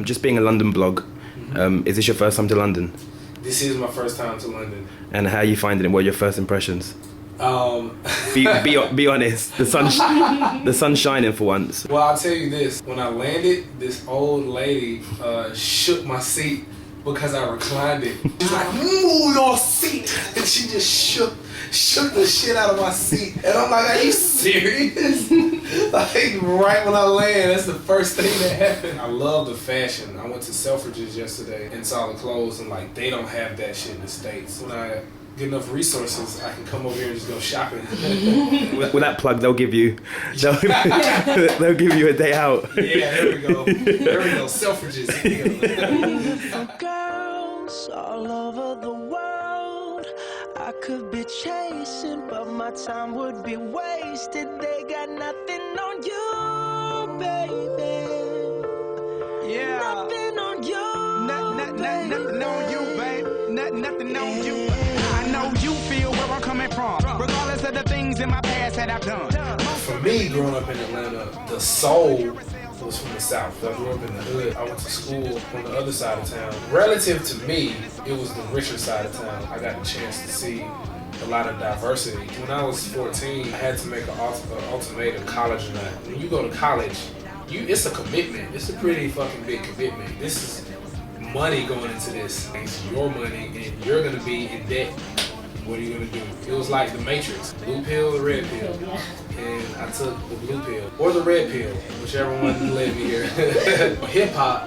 Just being a London blog, is this your first time to London? This is my first time to London. And how are you finding it? What are your first impressions? Be honest. The sun's shining for once. Well, I'll tell you this. When I landed, this old lady shook my seat because I reclined it. She's like, move your seat. And she just shook the shit out of my seat. And I'm like, are you serious? Like, right when I land, that's the first thing that happened. I love the fashion. I went to Selfridges yesterday and saw the clothes, and like, they don't have that shit in the States. When I get enough resources, I can come over here and just go shopping. With that plug, they'll give you a day out. Yeah, there we go. Selfridges. Girls all over the world, I could be chasing, but my time would be wasted. They got nothing on you, baby. Yeah. Nothing on you. Nothing on you, baby. Nothing on you. I know you feel where I'm coming from, regardless of the things in my past that I've done. For me, growing up in Atlanta, the soul was from the South. I grew up in the hood. I went to school on the other side of town. Relative to me, it was the richer side of town. I got a chance to see a lot of diversity. When I was 14, I had to make an ultimatum, college or not. When you go to college, it's a commitment. It's a pretty fucking big commitment. This is money going into this. It's your money, and you're gonna be in debt. What are you gonna do? It was like the Matrix, blue pill or red pill. And I took the blue pill, or the red pill, whichever one led me here. Hip hop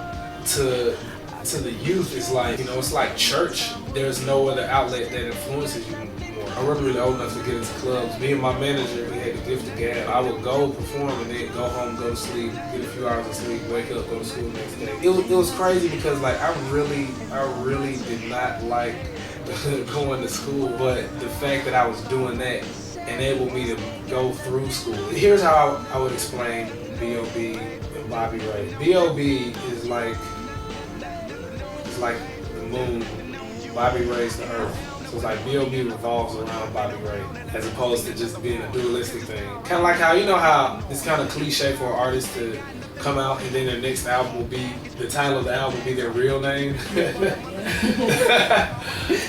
to the youth is like, it's like church. There's no other outlet that influences you more. I wasn't really old enough to get into clubs. Me and my manager, we had the gift of gab. I would go perform and then go home, go to sleep, get a few hours of sleep, wake up, go to school the next day. It was crazy because like I really did not like going to school, but the fact that I was doing that enabled me to go through school. Here's how I would explain B.o.B and Bobby Ray. B.o.B is like the moon, Bobby Ray's the earth. So it's like B.o.B revolves around Bobby Ray as opposed to just being a dualistic thing. Kind of like how it's kind of cliche for an artist to come out and then their next album will be, the title of the album will be their real name.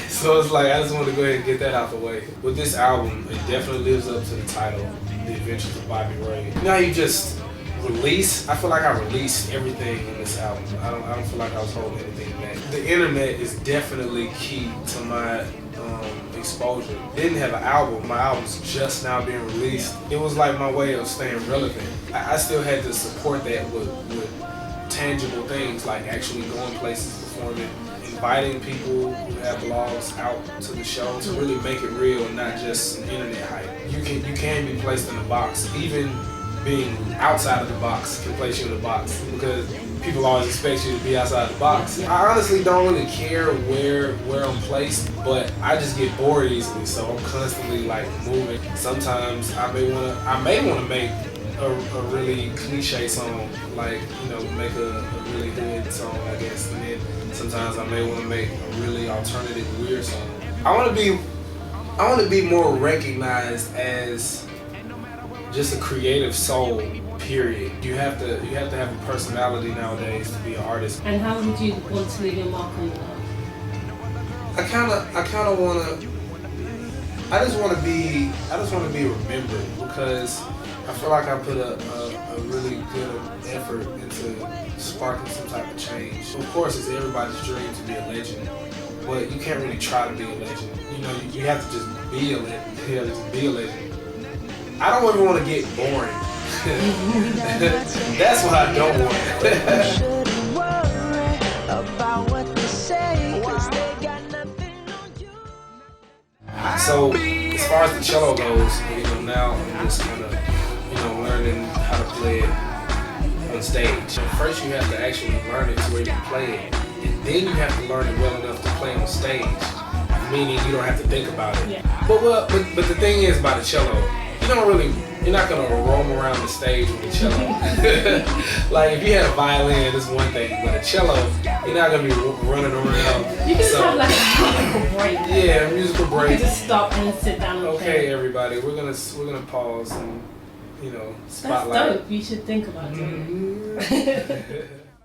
So it's like, I just want to go ahead and get that out the way. With this album, it definitely lives up to the title, The Adventures of Bobby Ray. Now you just release, I feel like I released everything in this album. I don't feel like I was holding anything back. The internet is definitely key to my exposure. Didn't have an album. My album's just now being released. It was like my way of staying relevant. I still had to support that with tangible things like actually going places, performing, inviting people who have blogs out to the show to really make it real and not just some internet hype. You can be placed in a box. Even being outside of the box can place you in a box because people always expect you to be outside the box. I honestly don't really care where I'm placed, but I just get bored easily, so I'm constantly like moving. Sometimes I may want to make a really cliche song, like make a really good song, I guess, and then sometimes I may want to make a really alternative, weird song. I want to be more recognized as just a creative soul, period. You have to have a personality nowadays to be an artist. And how would you want to leave your mark on the world? I just want to be remembered because I feel like I put a really good effort into sparking some type of change. Of course, it's everybody's dream to be a legend, but you can't really try to be a legend. You have to just be a legend. You have to just be a legend. I don't ever want to get boring. That's what I don't want. So, as far as the cello goes, now I'm just kind of, learning how to play it on stage. First, you have to actually learn it to where you can play it, and then you have to learn it well enough to play on stage. Meaning, you don't have to think about it. Yeah. But the thing is, about the cello, you're not gonna roam around the stage with a cello. Like if you had a violin, it's one thing, but a cello, you're not gonna be running around. You can have like a musical break. Yeah, a musical break. You can just stop and sit down and play. Okay, everybody, we're gonna pause and spotlight. That's dope. You should think about doing it.